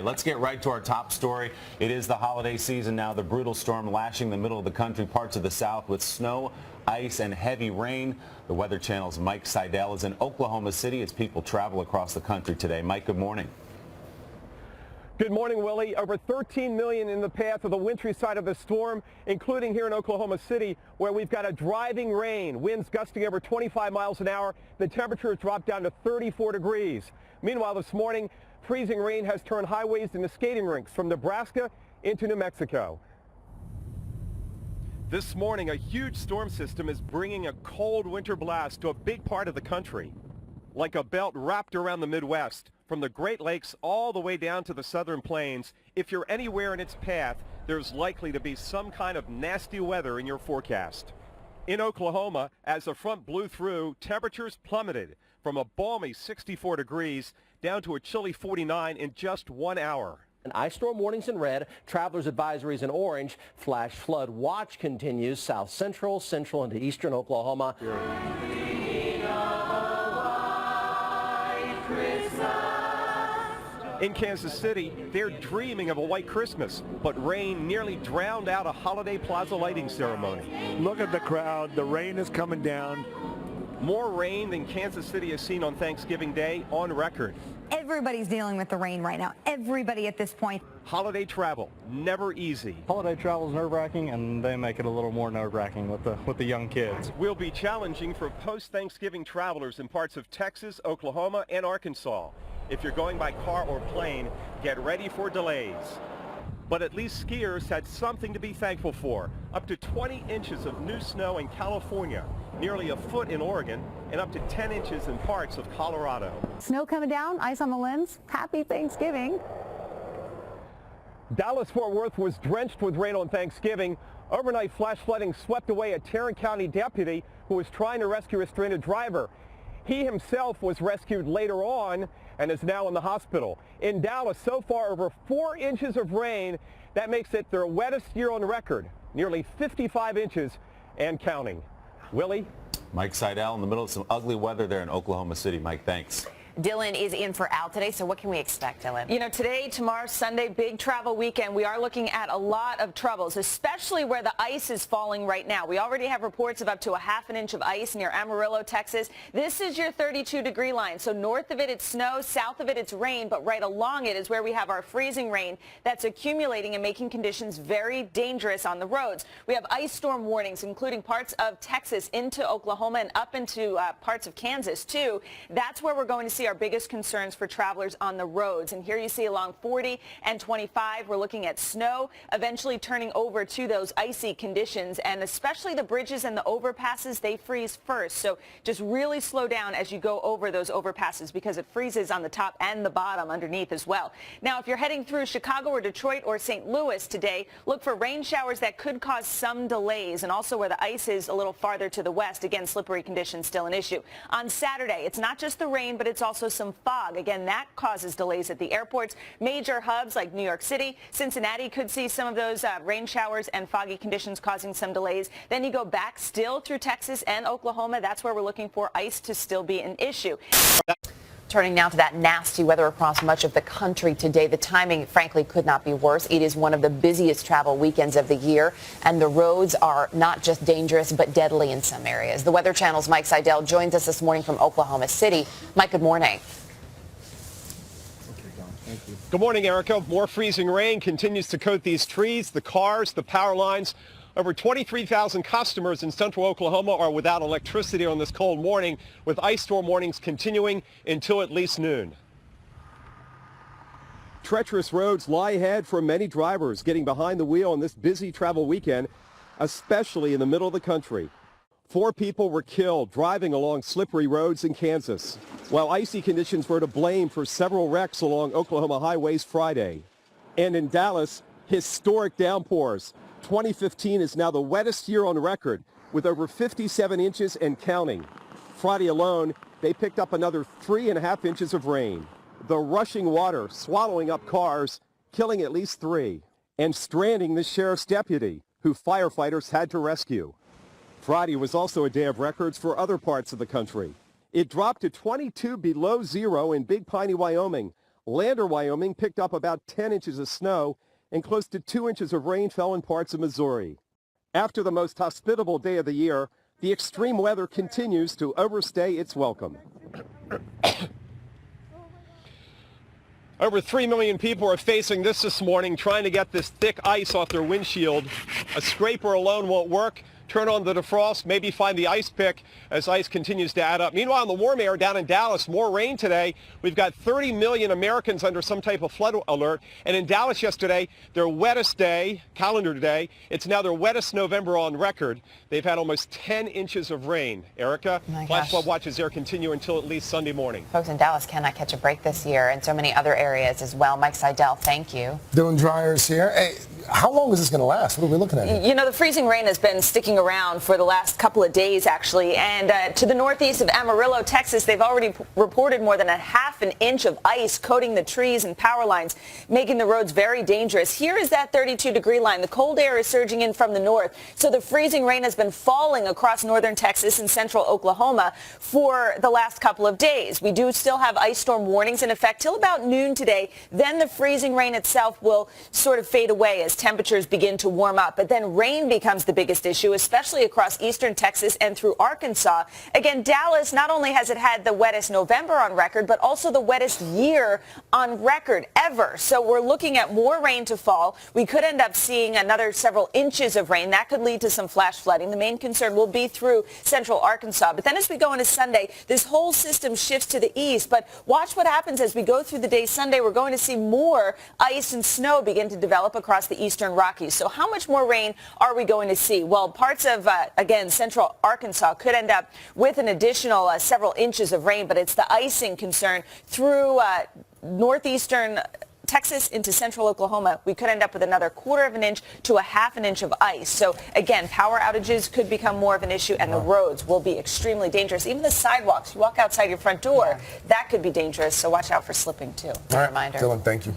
Let's get right to our top story. It is the holiday season now. The brutal storm lashing the middle of the country, parts of the south with snow, ice, and heavy rain. The Weather Channel's Mike Seidel is in Oklahoma City as people travel across the country today. Mike, good morning. Good morning, Willie. Over 13 million in the path of the wintry side of the storm, including here in Oklahoma City, where we've got a driving rain, winds gusting over 25 miles an hour. The temperature has dropped down to 34 degrees. Meanwhile, this morning, freezing rain has turned highways into skating rinks from Nebraska into New Mexico. This morning, a huge storm system is bringing a cold winter blast to a big part of the country. Like a belt wrapped around the Midwest, from the Great Lakes all the way down to the southern plains, if you're anywhere in its path, there's likely to be some kind of nasty weather in your forecast. In Oklahoma, as the front blew through, temperatures plummeted from a balmy 64 degrees down to a chilly 49 in just 1 hour. And ice storm warnings in red, travelers advisories in orange. Flash flood watch continues south central, central into eastern Oklahoma. In Kansas City, they're dreaming of a white Christmas, but rain nearly drowned out a holiday plaza lighting ceremony. Look at the crowd. The rain is coming down. More rain than Kansas City has seen on Thanksgiving Day on record. Everybody's dealing with the rain right now. Everybody at this point. Holiday travel, never easy. Holiday travel is nerve-wracking, and they make it a little more nerve-wracking with the young kids. Will be challenging for post-Thanksgiving travelers in parts of Texas, Oklahoma, and Arkansas. If you're going by car or plane, get ready for delays. But at least skiers had something to be thankful for. Up to 20 inches of new snow in California, nearly a foot in Oregon, and up to 10 inches in parts of Colorado. Snow coming down, ice on the limbs. Happy Thanksgiving. Dallas-Fort Worth was drenched with rain on Thanksgiving. Overnight flash flooding swept away a Tarrant County deputy who was trying to rescue a stranded driver. He himself was rescued later on and is now in the hospital. In Dallas, so far over 4 inches of rain. That makes it their wettest year on record, nearly 55 inches and counting. Willie? Mike Seidel in the middle of some ugly weather there in Oklahoma City. Mike, thanks. Dylan is in for Al today, so what can we expect, Dylan? You know, today, tomorrow, Sunday, big travel weekend. We are looking at a lot of troubles, especially where the ice is falling right now. We already have reports of up to a half an inch of ice near Amarillo, Texas. This is your 32-degree line, so north of it, it's snow, south of it, it's rain, but right along it is where we have our freezing rain that's accumulating and making conditions very dangerous on the roads. We have ice storm warnings, including parts of Texas into Oklahoma and up into parts of Kansas, too. That's where we're going to see our biggest concerns for travelers on the roads. And here you see along 40 and 25, we're looking at snow eventually turning over to those icy conditions, and especially the bridges and the overpasses, they freeze first. So just really slow down as you go over those overpasses because it freezes on the top and the bottom underneath as well. Now, if you're heading through Chicago or Detroit or St. Louis today, look for rain showers that could cause some delays, and also where the ice is a little farther to the west, again, slippery conditions still an issue. On Saturday, it's not just the rain, but it's also some fog. Again, that causes delays at the airports. Major hubs like New York City, Cincinnati could see some of those rain showers and foggy conditions causing some delays. Then you go back still through Texas and Oklahoma. That's where we're looking for ice to still be an issue. Turning now to that nasty weather across much of the country today. The timing, frankly, could not be worse. It is one of the busiest travel weekends of the year, and the roads are not just dangerous, but deadly in some areas. The Weather Channel's Mike Seidel joins us this morning from Oklahoma City. Mike, good morning. Good morning, Erica. More freezing rain continues to coat these trees, the cars, the power lines. Over 23,000 customers in central Oklahoma are without electricity on this cold morning, with ice storm warnings continuing until at least noon. Treacherous roads lie ahead for many drivers getting behind the wheel on this busy travel weekend, especially in the middle of the country. 4 people were killed driving along slippery roads in Kansas, while icy conditions were to blame for several wrecks along Oklahoma highways Friday. And in Dallas, historic downpours. 2015 is now the wettest year on record, with over 57 inches and counting. Friday alone, they picked up another 3.5 inches of rain. The rushing water swallowing up cars, killing at least 3, and stranding the sheriff's deputy. who firefighters had to rescue. Friday was also a day of records for other parts of the country. It dropped to 22 below zero in Big Piney, Wyoming. Lander, Wyoming picked up about 10 inches of snow, and close to 2 inches of rain fell in parts of Missouri. After the most hospitable day of the year, the extreme weather continues to overstay its welcome. Over 3 million people are facing this morning, trying to get this thick ice off their windshield. A scraper alone won't work. Turn on the defrost, maybe find the ice pick as ice continues to add up. Meanwhile, in the warm air down in Dallas, more rain today. We've got 30 million Americans under some type of flood alert. And in Dallas yesterday, their wettest day, calendar day, it's now their wettest November on record. They've had almost 10 inches of rain. Erica, flash flood watches there continue until at least Sunday morning. Folks in Dallas cannot catch a break this year, and so many other areas as well. Mike Seidel, thank you. Doing dryers here. Hey, how long is this going to last? What are we looking at here? You know, the freezing rain has been sticking around for the last couple of days, actually. And to the northeast of Amarillo, Texas, they've already reported more than 1/2 inch of ice coating the trees and power lines, making the roads very dangerous. Here is that 32-degree line. The cold air is surging in from the north. So the freezing rain has been falling across northern Texas and central Oklahoma for the last couple of days. We do still have ice storm warnings in effect till about noon today. Then the freezing rain itself will sort of fade away as temperatures begin to warm up. But then rain becomes the biggest issue, especially across eastern Texas and through Arkansas. Again, Dallas, not only has it had the wettest November on record, but also the wettest year on record ever. So we're looking at more rain to fall. We could end up seeing another several inches of rain. That could lead to some flash flooding. The main concern will be through central Arkansas. But then as we go into Sunday, this whole system shifts to the east. But watch what happens as we go through the day Sunday. We're going to see more ice and snow begin to develop across the eastern Rockies. So how much more rain are we going to see? Well, parts of, again, central Arkansas could end up with an additional several inches of rain, but it's the icing concern through northeastern Texas into central Oklahoma. We could end up with another 1/4 inch to 1/2 inch of ice. So again, power outages could become more of an issue, and the roads will be extremely dangerous. Even the sidewalks, you walk outside your front door, that could be dangerous. So watch out for slipping too. All right, Reminder. Dylan, thank you.